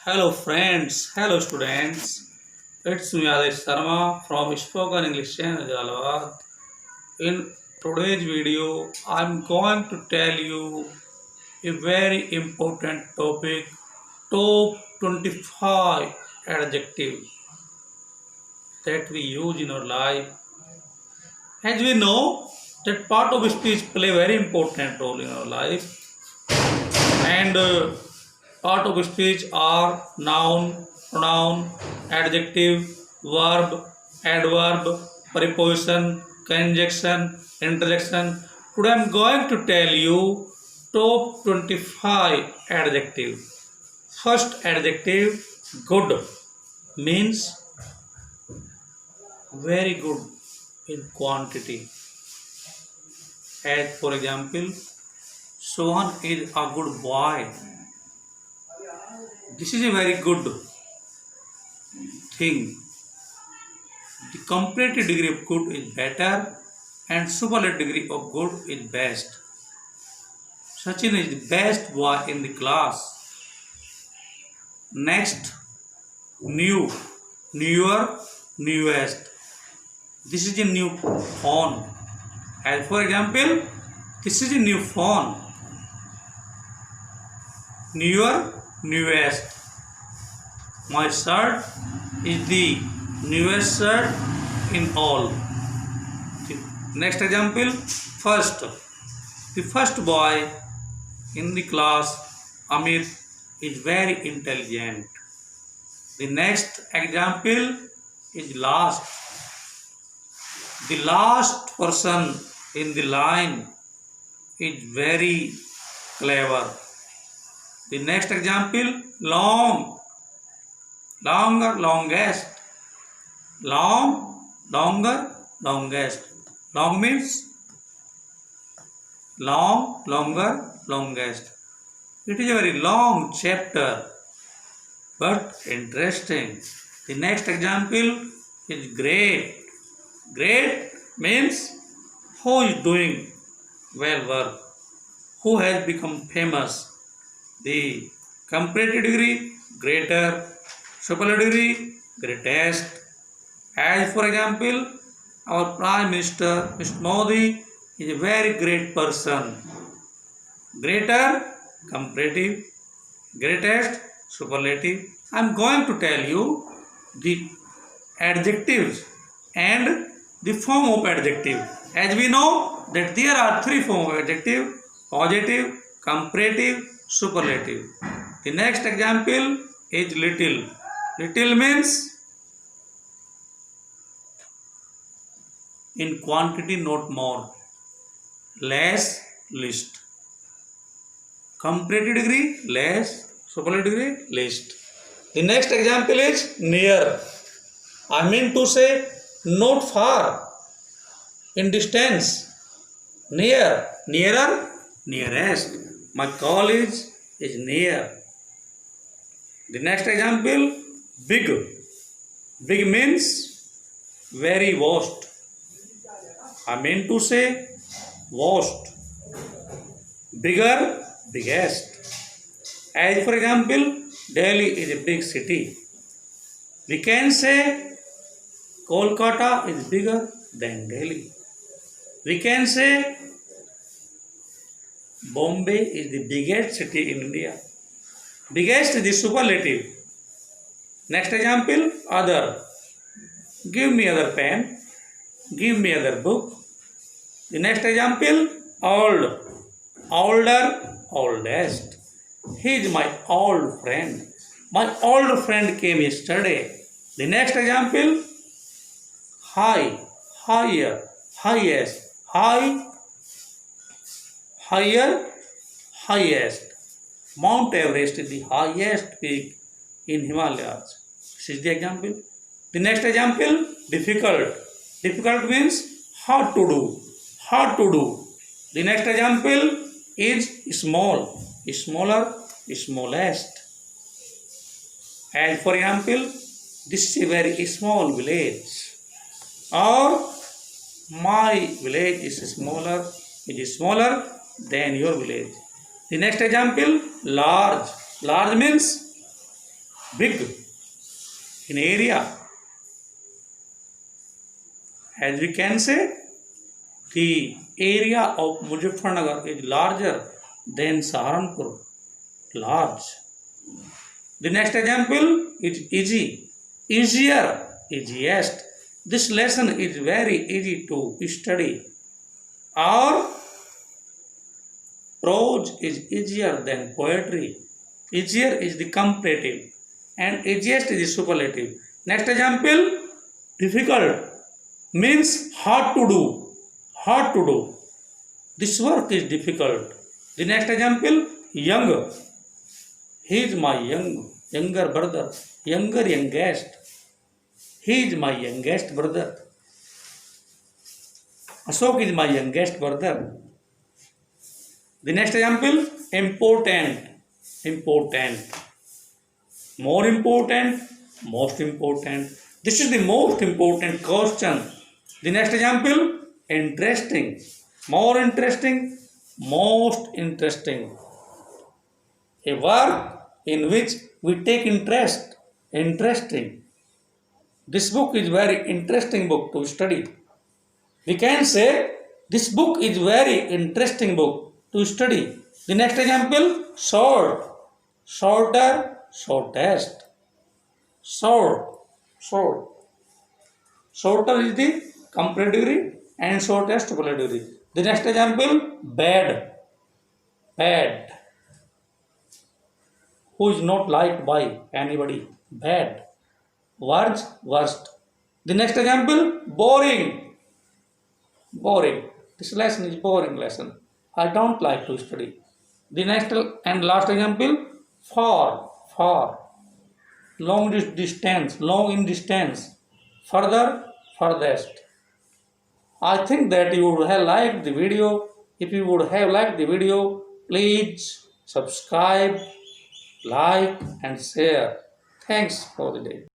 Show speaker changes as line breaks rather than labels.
Hello friends, hello students. It's me Adesh Sharma from Spoken English Channel Jalawad. In today's video, I'm going to tell you a very important topic, top 25 adjectives that we use in our life. As we know, that part of speech play a very important role in our life, and part of speech are noun, pronoun, adjective, verb, adverb, preposition, conjunction, interjection. Today I am going to tell you top 25 adjective. First adjective, good, means very good in quantity. As for example, Sohan is a good boy. This is a very good thing. The comparative degree of good is better and superlative degree of good is best. Sachin is the best boy in the class. Next, new, newer, newest. This is a new phone. As for example, this is a new phone. Newer, newest. My shirt is the newest shirt in all. Next example, first. The first boy in the class, Amit, is very intelligent. The next example is last. The last person in the line is very clever. The next example, long, longer, longest. Long, longer, longest. Long means long, longer, longest. It is a very long chapter, but interesting. The next example is great. Great means who is doing well work, who has become famous. The comparative degree, greater, superlative degree, greatest. As for example, our Prime Minister, Mr. Modi, is a very great person. Greater, comparative, greatest, superlative. I am going to tell you the adjectives and the form of adjective. As we know that there are three forms of adjective: positive, comparative, superlative. The next example is little. Little means in quantity, not more. Less, least. Comparative degree, less. Superlative degree, least. The next example is near. I mean to say not far, in distance. Near, nearer, nearest. My college is near. The next example, big. Big means very vast. I mean to say vast. Bigger, biggest. As for example, Delhi is a big city. We can say Kolkata is bigger than Delhi. We can say Bombay is the biggest city in India. Biggest is the superlative. Next example, other. Give me other pen. Give me other book. The next example, old. Older, oldest. He is my old friend. My old friend came yesterday. The next example, high, higher, highest, high, higher, highest. Mount Everest is the highest peak in Himalayas. This is the example. The next example, difficult. Difficult means hard to do. Hard to do. The next example is small. Smaller, smallest. And for example, this is a very small village. Or my village is smaller. It is smaller than your village. The next example, large. Large means big in area. As we can say, the area of Muzaffarnagar is larger than Saharanpur. Large. The next example is easy. Easier, easiest. This lesson is very easy to study. Or prose is easier than poetry. Easier is the comparative and easiest is the superlative. Next example, difficult means hard to do. Hard to do. This work is difficult. The next example, young. He is my younger brother. Youngest. He is my youngest brother. Ashok is my youngest brother. The next example, important. Important. More important, most important. This is the most important question. The next example, interesting. More interesting, most interesting. A work in which we take interest. Interesting. This book is very interesting book to study. We can say this book is very interesting book to study. The next example, short. Shorter, shortest. Short. Shorter is the comparative and shortest superlative. The next example, bad. Who is not liked by anybody. Bad. Worst. The next example, boring. This lesson is boring lesson. I don't like to study. The next and last example, far. Long in distance. Furthest. I think that you would have liked the video. If you would have liked the video, please subscribe, like and share. Thanks for the day.